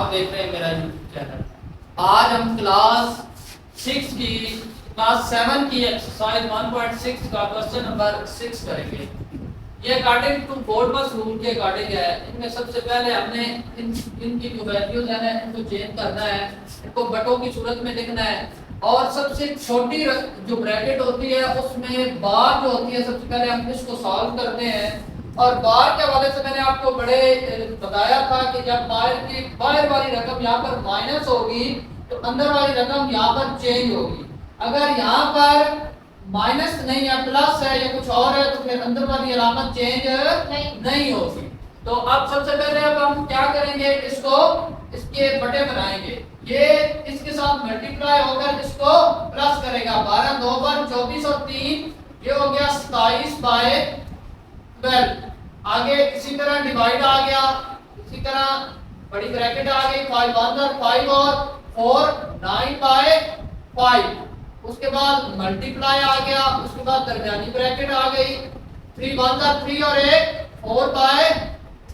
आप देख रहे हैं मेरा यूट्यूब चैनल। आज हम क्लास 7 की एक्सरसाइज 1.6 का क्वेश्चन नंबर 6 करेंगे। ये अकॉर्डिंग टू बोर्डमस रूल के अकॉर्डिंग है। इनमें सबसे पहले हमने इनकी जो वैल्यूज है इनको चेंज करना है, इनको बटों की सूरत में लिखना है और सबसे छोटी जो ब्रैकेट होती है उसमें बार जो होती है सबसे पहले हम इसको सॉल्व करते हैं। और बार के हवाले से मैंने आपको बड़े बताया था कि जब बाहर वाली रकम यहाँ पर माइनस होगी तो अंदर वाली रकम यहाँ पर चेंज होगी। अगर यहाँ पर माइनस नहीं है प्लस है या कुछ और है तो फिर अंदर वाली अलामत चेंज नहीं होगी। तो अब सबसे पहले अब हम क्या करेंगे, इसको इसके बटे बनाएंगे। ये इसके साथ मल्टीप्लाई होकर इसको प्लस करेगा। 12 2 पर 24 और 3 ये हो गया 27 बाय 12। आगे इसी तरह डिवाइड आ गया, इसी तरह बड़ी ब्रैकेट आ गई 5 1 5 और 4 9 बाय 5। उसके बाद मल्टीप्लाई आ गया, उसके बाद दरमियानी ब्रैकेट आ गई 3 1 3 और 1 4 बाय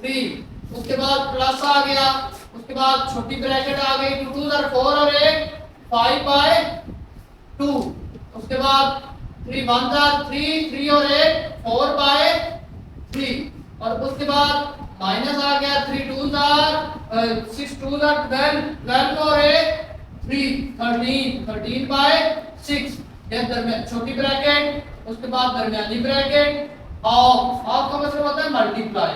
3। उसके बाद प्लस आ गया, उसके बाद छोटी ब्रैकेट आ गई 2 2 4 और 1 5 बाय 2। उसके बाद 3 1 3 3 और 1 4 बाय 3। और उसके बाद माइनस आ गया 3 2 6 2 12 12 और 1 3 13 बाय 6। ये दरमियान छोटी ब्रैकेट, उसके बाद दरमियानी ब्रैकेट ऑफ का मतलब होता है मल्टीप्लाई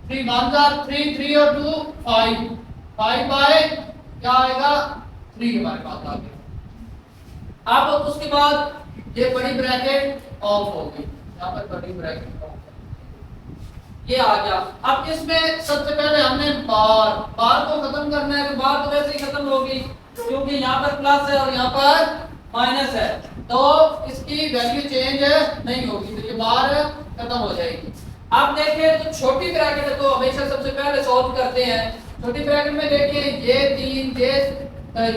3 1 3 3 और 2 5 5 बाय क्या आएगा 3 हमारे पास आ गया। अब उसके बाद ये बड़ी ब्रैकेट ऑफ हो गई, यहाँ पर बड़ी ब्रैकेट ऑफ ये आ गया। अब इसमें सबसे पहले हमने बार को खत्म करना है। तो बार तो वैसे ही खत्म होगी क्योंकि यहाँ पर प्लस है और यहाँ पर माइनस है, तो इसकी वैल्यू चेंज नहीं होगी, तो ये बार खत्म हो जाएगी। अब देखिए तो छोटी ब्रैकेट तो हमेशा सबसे पहले सॉल्व करते हैं। छोटी ब्रैकेट में देखिए ये 3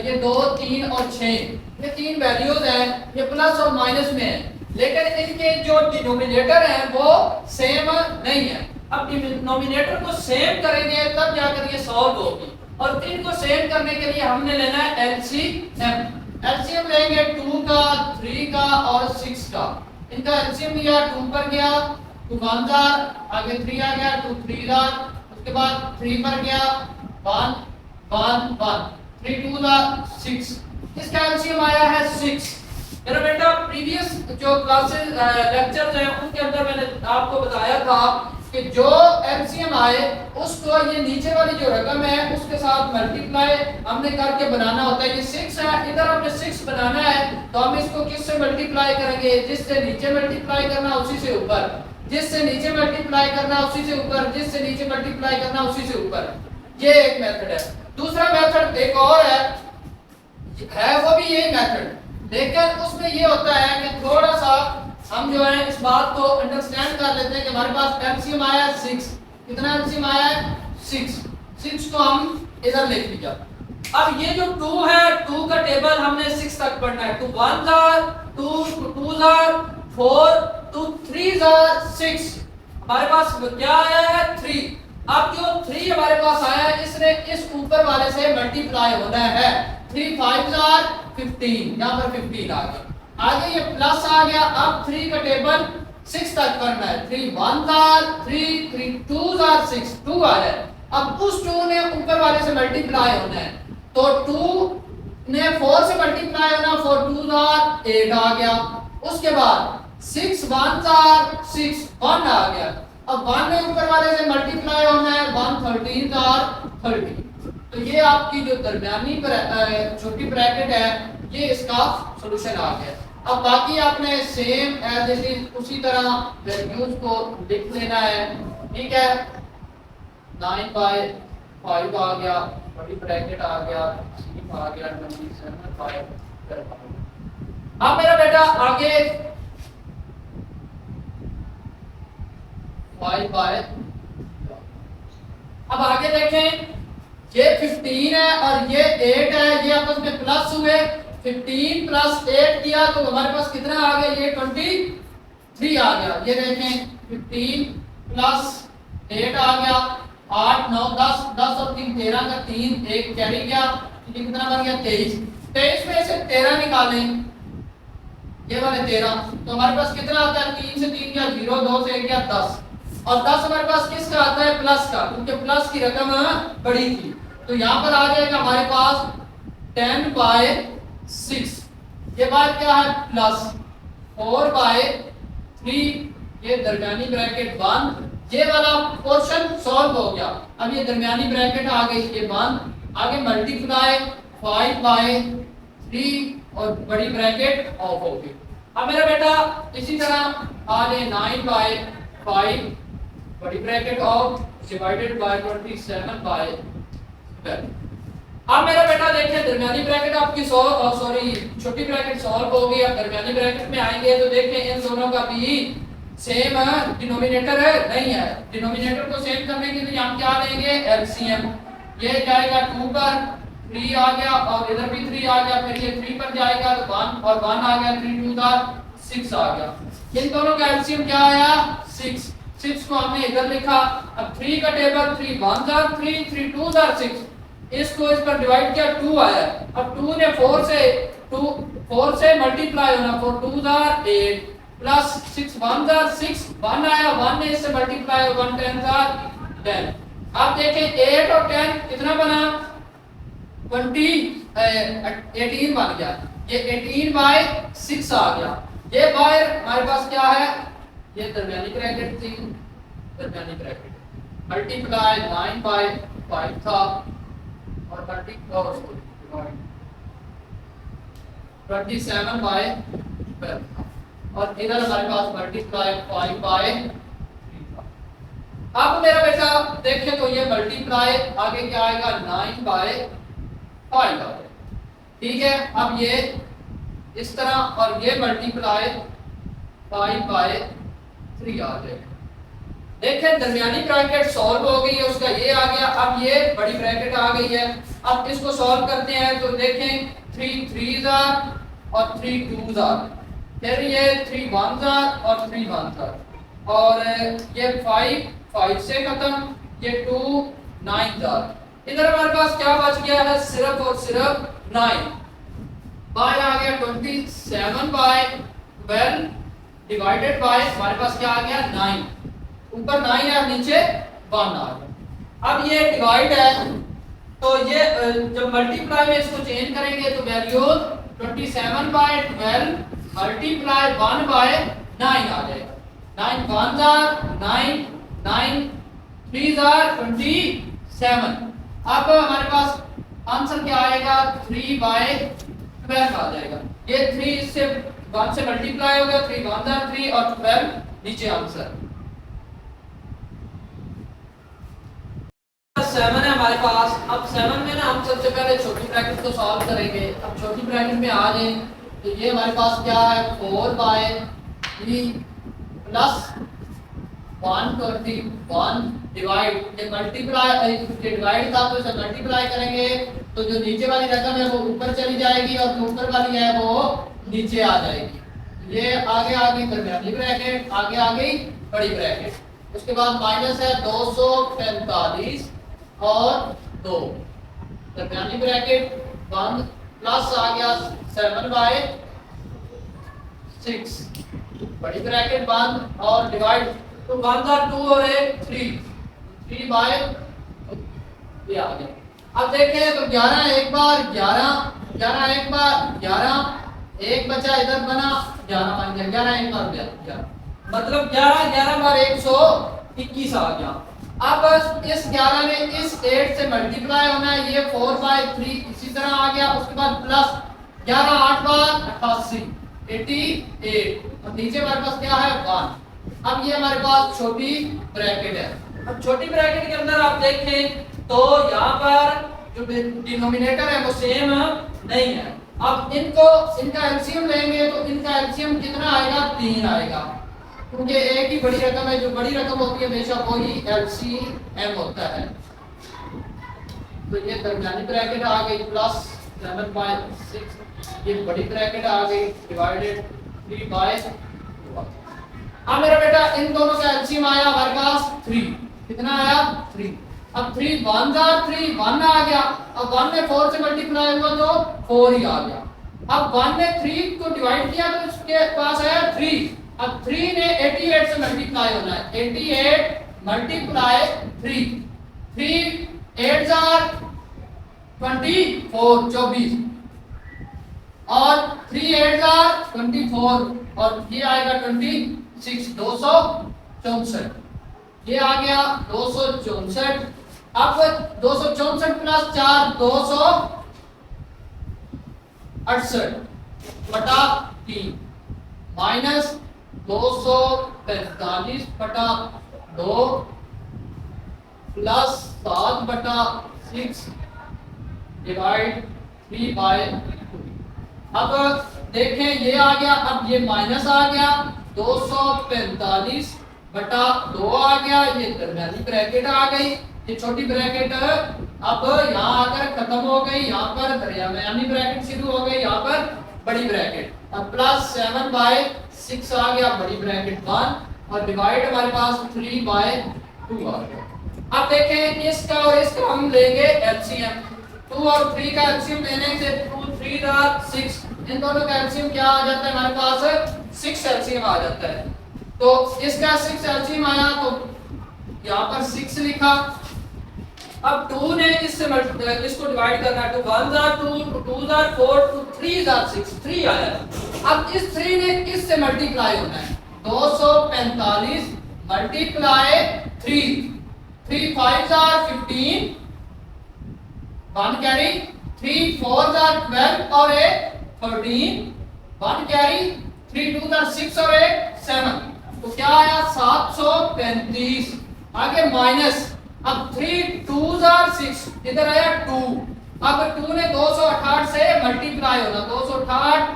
ये 2 3 और 6 ये 3 वैल्यूज हैं, ये प्लस और माइनस में है, लेकिन इनके जो डिनोमिनेटर है वो सेम नहीं है। अब डिनोमिनेटर को सेम करेंगे तब जाकर ये सॉल्व होगी। और इनको सेम करने के लिए हमने लेना है एलसीएम लेंगे 2 का 3 का और 6 का। इनका एलसीएम लिया 2 पर गया 2 1 आगे 3 आ गया 2 3 उसके बाद 3 पर गया 1 1 1 3 2 6। इसका एलसीएम आया है 6। मेरा बेटा प्रीवियस जो क्लासेस लेक्चर्स हैं उनके अंदर मैंने आपको बताया था कि जो एलसीएम आए उसको ये नीचे वाली जो रकम है उसके साथ मल्टीप्लाई हमने करके बनाना होता है। ये 6 है, इधर हमने 6 बनाना है तो हम इसको किससे मल्टीप्लाई करेंगे, जिससे नीचे मल्टीप्लाई करना उसी से ऊपर, जिससे नीचे मल्टीप्लाई करना उसी से ऊपर, जिससे नीचे मल्टीप्लाई करना उसी से ऊपर। ये एक मेथड है। दूसरा मेथड एक और है वो भी यही मेथड, लेकिन उसमें ये होता है कि थोड़ा सा हम जो है इस बात को अंडरस्टैंड कर लेते हैं कि हमारे पास एलसीएम आया है 6। कितना एलसीएम आया है 6 को हम इधर लिख लिया। अब ये जो 2 है 2 का टेबल हमने 6 तक पढ़ना है। 2 1 2 2 4 2 3 6 हमारे पास क्या आया है 3। अब जो 3 हमारे पास आया है इसने इस ऊपर वाले से मल्टीप्लाई होना है। 3 5 15 यहाँ पर 15 आ गया। आगे ये प्लस आ गया। अब 3 का टेबल 6 तक करना है। 3 1 3 3 2 6 2 आ जाए। अब उस 2 ने ऊपर वाले से मल्टीप्लाई होना है तो 2 ने 4 से मल्टीप्लाई होना, 4 2 8 आ गया। उसके बाद 6 1 6 1 आ गया। अब 1 ने ऊपर वाले से मल्टीप्लाई होना है 1 13 30। तो ये आपकी जो दरमियानी छोटी ब्रैकेट है ये इसका सॉल्यूशन आ गया। अब बाकी आपने सेम एज इट इज उसी तरह वैल्यूज को लिख लेना है, ठीक है। 9 बाय 5 आ गया, बड़ी ब्रैकेट आ गया 6 आ गया 27 बाय 12। अब मेरा बेटा आगे 5 बाय, अब आगे देखें ये 15 है और ये 8 है, ये आपस में प्लस हुए। 15 प्लस 8 किया तो हमारे पास कितना आ गया, ये 23 आ गया। ये देखें 15 प्लस 8 आ गया 8 9 10 10 और 3 13 का 3 एक कैरी गया, ये कितना बन गया 23। 23 में से 13 निकालें, ये वाले 13, तो हमारे पास कितना आता है, 3 से 3 गया 0, 2 से 1 गया 10, और 10 हमारे पास किसका आता है, प्लस का, क्योंकि प्लस की रकम बड़ी थी। तो यहाँ पर आ जाएगा हमारे पास 10/6, ये बात क्या है प्लस 4/3, ये दरमियानी ब्रैकेट बंद, ये वाला पोर्शन सॉल्व हो गया। अब ये दरमियानी ब्रैकेट आ गई, ये बंद, आगे मल्टीप्लाई 5/3 और बड़ी ब्रैकेट ऑफ हो गई। अब मेरा बेटा इसी तरह आ जाए 9/5 बड़ी ब्रैकेट ऑफ डिवाइडेड बाय 27/12। अब मेरा बेटा देखिए दरमियानी ब्रैकेट आपकी छोटी ब्रैकेट सॉल्व हो गई। अब दरमियानी ब्रैकेट में आएंगे तो देखिए इन दोनों का भी सेम डिनोमिनेटर है नहीं है। डिनोमिनेटर को सेम करने के लिए हम क्या लेंगे, एलसीएम। ये जाएगा 2 पर 3 आ गया और इधर भी 3 आ गया, फिर ये 3 पर जाएगा तो 1 और 1 आ गया, 3 2 का 6 आ गया। इन दोनों का एलसीएम क्या आया 6। 6 को हमने इधर लिखा। अब 3 का टेबल 3 1 are 3 3 2 are 6, इसको इस पर डिवाइड किया 2 आया। अब 2 ने 4 से मल्टीप्लाई होना, 4 2 are 8 प्लस 6 1 are 6, 1 आया, 1 ने इससे मल्टीप्लाई 1 10 are 10। अब देखें 8 और 10 कितना बना 18 बन गया, ये 18/6 आ गया। ये बाहर हमारे पास क्या है, ये दरमियानी ब्रैकेट थी, दरमियानी ब्रैकेट मल्टीप्लाई 9/5 था और 27/12 और इधर हमारे पास मल्टीप्लाई 5/3 था। अब मेरा बेटा देखें तो ये मल्टीप्लाई आगे क्या आएगा 9/5 आएगा, ठीक है। अब ये इस तरह और ये मल्टीप्लाई 5/3 आ जाएगा। देखें दरमियानी ब्रैकेट सॉल्व हो गई है, उसका ये आ गया। अब ये बड़ी ब्रैकेट आ गई है। अब इसको सॉल्व करते हैं तो देखें 3 3s are और 3 2s are, फिर ये 3 1s are और 3 1s are, और ये 5 5 से खत्म, ये 2 9s are। इधर हमारे पास क्या बच गया है, सिर्फ और सिर्फ 9। बाय आ गया 27/12 डिवाइडेड बाय हमारे पास क्या आ गया 9, ऊपर 9 है नीचे 1 आ गया। अब ये डिवाइड है तो ये जब मल्टीप्लाई में इसको चेंज करेंगे तो वैल्यू 27/12 मल्टीप्लाई 1/9 आ जाएगा। 9 1s are 9 9 3s are 27। अब हमारे पास आंसर क्या आएगा 3/12 आ जाएगा। ये 3 से 1 से मल्टीप्लाई हो गया, 3 1s are 3 और 12 नीचे आंसर 7 है हमारे पास। अब 7 में ना हम सबसे पहले छोटी ब्रैकेट को सॉल्व करेंगे। अब छोटी ब्रैकेट में आ जाए तो ये हमारे पास क्या है 4/3 प्लस 121 डिवाइड, ये मल्टीप्लाई डिवाइड था तो इसे मल्टीप्लाई करेंगे तो जो नीचे वाली रकम है वो ऊपर चली जाएगी और जो ऊपर वाली है वो नीचे आ जाएगी। ये आगे आ गई दरमियानी ब्रैकेट, आगे आ गई बड़ी ब्रैकेट, उसके बाद माइनस है 245 और 2 दरमियानी ब्रैकेट बंद, प्लस आ गया 7/6 बड़ी ब्रैकेट बंद और डिवाइड तो 1 और 2 और 1 3 ये आ गया। अब देखें तो 11 एक बार 11 11 एक बार 11 एक बचा इधर बना 11 बन गया, 11 एक बार 11 मतलब 11 11 बार 121 आ गया। अब इस 11 ने इस 8 से मल्टीप्लाई होना है, ये 4/3 इसी तरह आ गया। उसके बाद प्लस 11 8 बार 88 88 और नीचे हमारे पास क्या है 1। अब ये हमारे पास छोटी ब्रैकेट है। अब छोटी ब्रैकेट के अंदर आप देखें तो यहाँ पर जो डिनोमिनेटर है वो सेम नहीं है। अब इनका एलसीएम लेंगे तो इनका एलसीएम कितना आएगा 3 आएगा, क्योंकि एक ही बड़ी रकम है, जो बड़ी रकम होती है हमेशा वही एलसीएम होता है। तो ये दरमियानी ब्रैकेट आ गई प्लस 7/6, ये बड़ी ब्रैकेट आ गई डिवाइडेड 3/2। अब मेरा बेटा इन दोनों का एलसीएम आया हमारे पास 3, कितना आया 3। अब 3 1 जार 3 1 आ गया। अब 1 में 4 से मल्टीप्लाई हुआ तो 4 ही आ गया। अब 1 में 3 को डिवाइड किया तो इसके पास आया 3। अब 3 ने 88 से मल्टीप्लाई होना है। 88 मल्टीप्लाई 3, 3 8 जार 24 24 और 3 8 जार 24 और ये आएगा 26 264। ये आ गया 264। अब 264 प्लस 4 268 बटा 3 माइनस 245 बटा 2 प्लस 7 बटा 6 डिवाइड 3 बाय 2। अब देखें ये आ गया। अब ये माइनस आ गया 245 बटा 2 आ गया। ये दरमियानी ब्रैकेट आ गई, ये छोटी ब्रैकेट अब यहाँ आकर खत्म हो गई। यहाँ पर दरमियानी ब्रैकेट शुरू हो गई, यहाँ पर बड़ी ब्रैकेट। अब प्लस 7 बाय 6 आ गया, बड़ी ब्रैकेट 1 और डिवाइड हमारे पास 3 बाय 2 आ गया। अब देखें इसका और इसका हम लेंगे एलसीएम। 2 और 3 का एलसीएम लेने से 2 3 6, इन दोनों का एलसीएम क्या आ जाता है हमारे पास 6 एलसीएम आ जाता है। तो इसका 6 एलसीएम आया तो यहाँ पर 6 लिखा। अब 2 ने इससे इसको डिवाइड करना है। तो 1 जार 2 2 जार 4 2 3 जार 6 3 आया। अब इस 3 ने इससे मल्टीप्लाई होना है। 245 मल्टीप्लाई 3 3 5 जार 15 1 कैरी 3 4 जार 12 और ए 13 1 कैरी 3 2 जार 6 और ए 7। तो क्या आया 735। आगे माइनस अब 3 2 जार 6 इधर आया 2। अब 2 ने 268 से मल्टीप्लाई होना। 268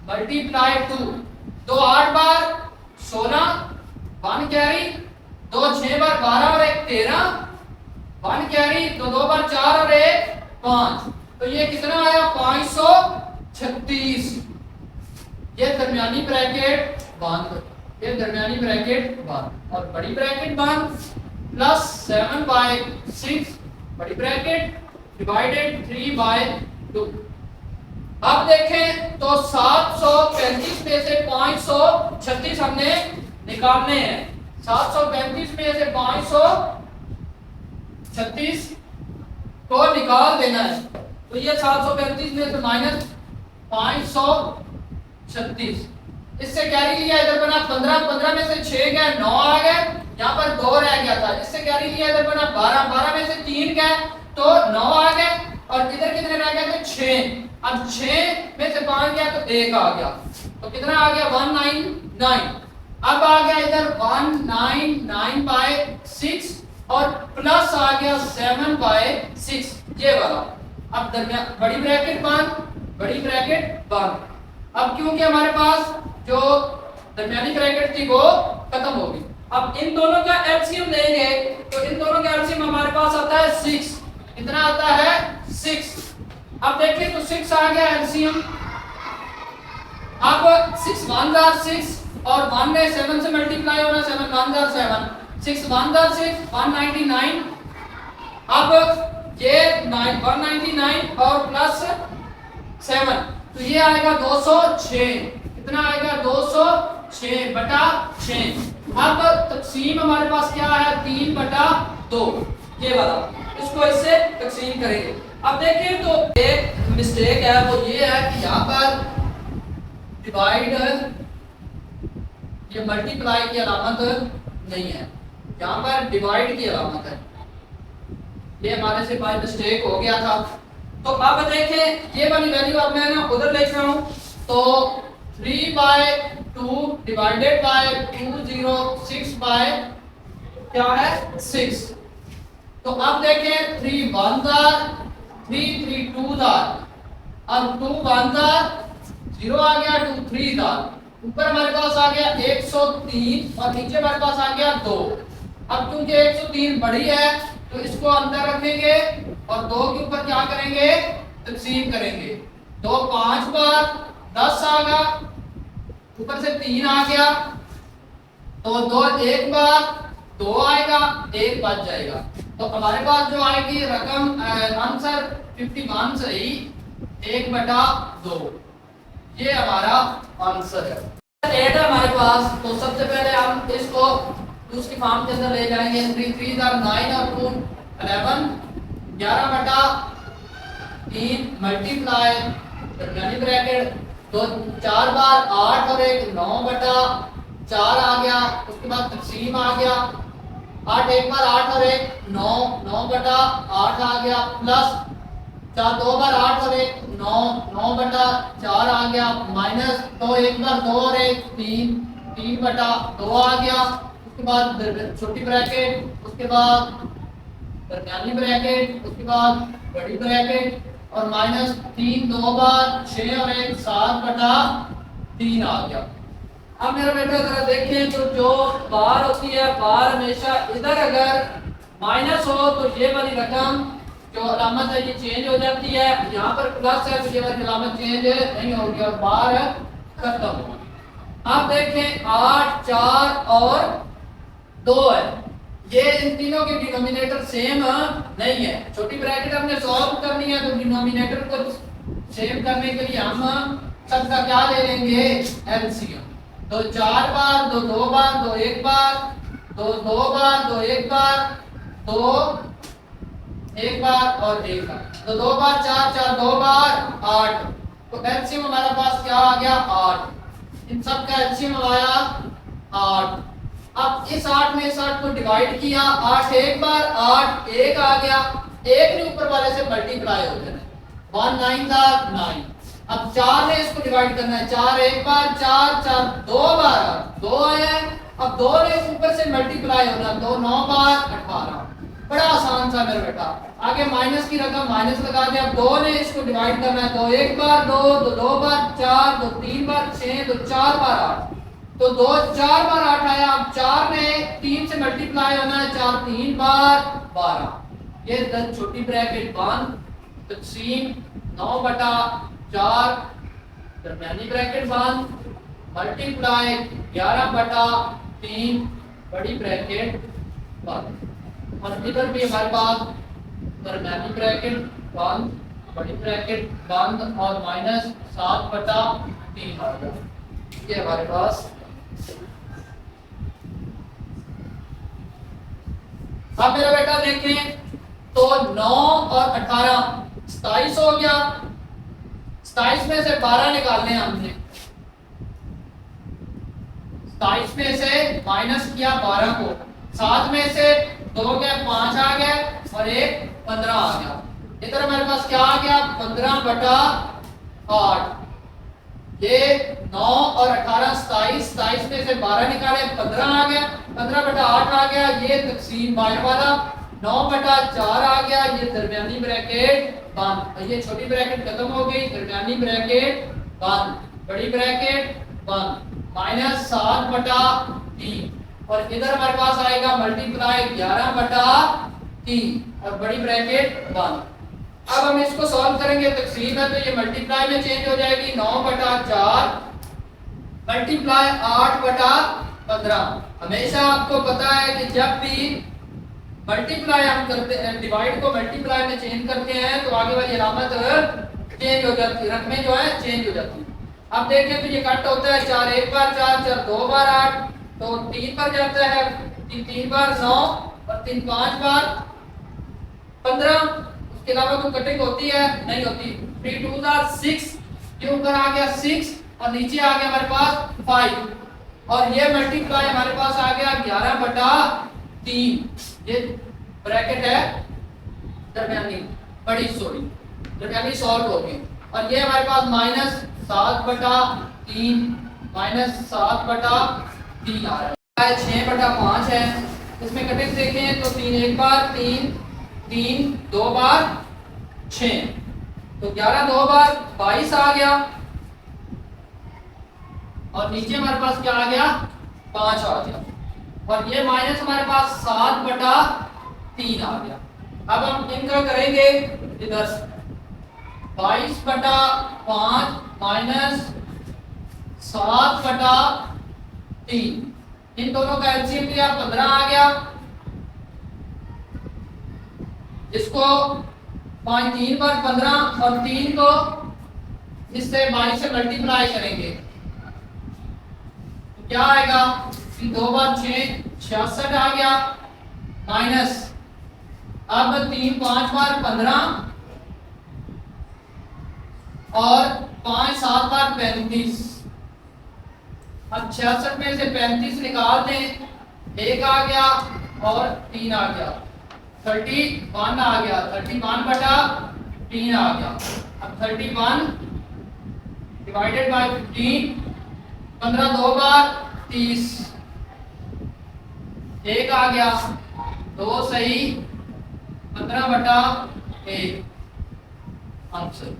मल्टीप्लाई 2 2 8 बार 16 1 कैरी 2 6 बार 12 और 1 13 1 कैरी तो 2 बार 4 और 1 5। तो ये कितना आया 536। ये दरमियानी ब्रैकेट बंद, ये दरमियानी ब्रैकेट बंद और बड़ी ब्रैकेट बंद प्लस 7 बाय 6 बड़ी ब्रैकेट डिवाइडेड 3 बाय 2। अब देखें तो 735 में से 536 हमने निकालने हैं। 735 में से 536 को निकाल देना है। तो ये 735 में से माइनस 536, इससे कैरी लिया इधर बना 15 15 में से 6 गया 9 आ गया, यहाँ पर 2 रह गया था। इससे कैरी लिया इधर बना 12 12 में से 3 गया तो 9 आ गया और इधर कितने रह गए थे 6। अब 6 में से 5 गया तो 1 आ गया। तो कितना आ गया 199। अब आ गया इधर 199 बाय 6 और प्लस आ गया 7 बाय 6 ये वाला। अब दरमियान बड़ी ब्रैकेट बंद बड़ी ब्रैकेट बंद। अब क्योंकि हमारे पास जो दरमियानी ब्रैकेट थी वो खत्म हो गई। अब इन दोनों का एलसीएम लेंगे तो इन दोनों का एलसीएम हमारे पास आता है 6। कितना आता है 6। अब देखिए तो 6 आ गया एलसीएम। अब 6 1 जार 6 और 1 में 7 से मल्टीप्लाई होना 7 1 जार 7 6 1 जार 6 199। अब ये 199 और प्लस 7 तो ये आएगा 206। कितना आएगा 206 बटा 6। अब तकसीम हमारे पास क्या है 3 बटा 2 ये वाला। इसको इससे तकसीम करेंगे। अब देखिए तो एक मिस्टेक है वो ये है कि यहाँ पर डिवाइड ये मल्टीप्लाई की अलामत नहीं है, यहाँ पर डिवाइड की अलामत है। ये हमारे से बाय मिस्टेक हो गया था। तो अब देखें ये वाली वैल्यू अब मैं ना उधर लिख रहा हूँ तो 3 बाय 2 डिवाइडेड बाय 206 बाय क्या है 6। तो अब देखें 3 1 जार 3 3 2 जार। अब 2 1 जार 0 आ गया 2 3 जार। ऊपर हमारे पास आ गया 103 और नीचे हमारे पास आ गया 2। अब क्योंकि 103 बड़ी है तो इसको अंदर रखेंगे और 2 के ऊपर क्या करेंगे तकसीम करेंगे। 2 5 बार 10 आ गया, ऊपर से 3 आ गया तो 2 1 बार 2 आएगा 1 बच जाएगा। तो हमारे पास जो आएगी रकम आंसर 51 सही 1/2 ये हमारा आंसर है। 8 है हमारे पास। तो सबसे पहले हम इसको दूसरी फॉर्म के अंदर ले जाएंगे। 3 3 9 और 2 11 11/3 मल्टीप्लाई दरमियानी ब्रैकेट तो 4 बार 8 और 1 9/4 आ गया। उसके बाद तकसीम आ गया 8 एक बार 8 और 1 9 9/8 आ गया प्लस 4 2 बार 8 और 1 9 9/4 आ गया माइनस 2 एक बार 2 और 1 3 3/2 आ गया। उसके बाद छोटी ब्रैकेट उसके बाद दरमियानी ब्रैकेट उसके बाद बड़ी ब्रैकेट और माइनस 3 2 बार 6 और 1 7/3 आ गया। अब मेरा बेटा जरा देखें तो जो बार होती है बार हमेशा इधर अगर माइनस हो तो ये वाली रकम जो अलामत है ये चेंज हो जाती है। यहाँ पर प्लस है तो ये वाली अलामत चेंज नहीं होगी और बार खत्म होगी। अब देखें 8 4 और 2 है ये इन तीनों के डिनोमिनेटर सेम नहीं है। छोटी ब्रैकेट हमने सॉल्व करनी है तो डिनोमिनेटर को सेम करने के लिए हम सबका क्या ले लेंगे एलसीएम। तो 4 बार 2 2 बार 2 1 बार 2 2 बार 2 1 बार 2 1 बार और 1 बार तो 2 बार 4 4 2 बार 8 तो एलसीएम हमारे पास क्या आ गया 8। इन सब का एलसीएम आया 8। अब इस 8 में इस 8 को डिवाइड किया 8 एक बार 8 1 आ गया 1 ने ऊपर वाले से मल्टीप्लाई हो जाना 1 9 था 9। अब 4 ने इसको डिवाइड करना है 4 एक बार 4 4 2 बार 2 आया है। अब 2 ने ऊपर से मल्टीप्लाई होना 2 9 बार 18। बड़ा आसान सा मेरा बेटा। आगे माइनस की रकम माइनस लगा दिया। अब 2 ने इसको डिवाइड करना है 2 एक बार 2 2 बार 4 2 3 बार 6 2 4 बार 8 तो 2 4 बार 8 आया। अब 4 ने 3 से मल्टीप्लाई होना है 4 3 बार 12। ये 10 छोटी ब्रैकेट बंद तकसीम 9/4 दरमियानी ब्रैकेट बंद मल्टीप्लाई 11/3 बड़ी ब्रैकेट बंद और इधर भी हमारे पास दरमियानी ब्रैकेट बंद बड़ी ब्रैकेट बंद और माइनस 7/3 आ गया। ये हमारे पास। अब मेरा बेटा देखें तो 9 और 18 27 हो गया। 27 में से 12 निकालने हैं हमने। 27 में से माइनस किया 12 को 7 में से 2 गया 5 आ गया और 1 15 आ गया। इधर हमारे पास क्या आ गया 15/8। ये 9 और 18 27 27 में से 12 निकाले 15 आ गया 15/8 आ गया। ये तकसीम बाहर वाला 9/4 आ गया। ये दरमियानी ब्रैकेट बंद। ये छोटी ब्रैकेट खत्म हो गई दरमियानी ब्रैकेट बंद बड़ी ब्रैकेट बंद माइनस 7/3 और इधर हमारे पास आएगा मल्टीप्लाई 11/3 और बड़ी ब्रैकेट बंद। अब हम इसको सॉल्व करेंगे तकसीम है तो ये मल्टीप्लाई में चेंज हो जाएगी 9/4 मल्टीप्लाई 8/15। हमेशा आपको पता है कि जब भी मल्टीप्लाई हम करते हैं डिवाइड को मल्टीप्लाई में चेंज करते हैं तो आगे वाली अलामत चेंज हो जाती है रकमें जो है चेंज हो जाती है। अब देखें तो ये कट होता है 4 एक बार 4 4 2 बार 8 तो 3 पर जाता है 3 बार 9 और 3 5 बार 15। उसके अलावा कोई कटिंग होती है नहीं होती। 3 2 6 ये ऊपर आ गया 6 और नीचे आ गया हमारे पास 5 और ये मल्टीप्लाई हमारे पास आ गया 11/3। ये ब्रैकेट है दरमियानी बड़ी सॉरी दरमियानी सॉल्व हो गई और ये हमारे पास माइनस 7/3 माइनस 7/3 आ रहा है 6/5 है। इसमें कटिंग देखें तो 3 एक बार 3 3 2 बार 6 तो 11 2 बार 22 आ गया और नीचे हमारे पास क्या आ गया 5 आ गया और ये माइनस हमारे पास 7/3 आ गया। अब हम इनका करेंगे इधर 22/5 माइनस 7/3 इन दोनों का एलसीएम लिया 15 आ गया इसको 5 3 बार 15 और 3 को इससे 22 से मल्टीप्लाई करेंगे तो क्या आएगा कि 2 बार 6 66 आ गया माइनस अब 3 5 बार 15 और 5 7 बार 35। अब 66 में से 35 निकाल दें, 1 आ गया और 3 आ गया, 31 आ गया, 31 बटा 3 आ गया। अब 31 डिवाइडेड बाय 15, 15 2 बार 30, 1 आ गया, 2 सही, 15 बटा 1 आंसर।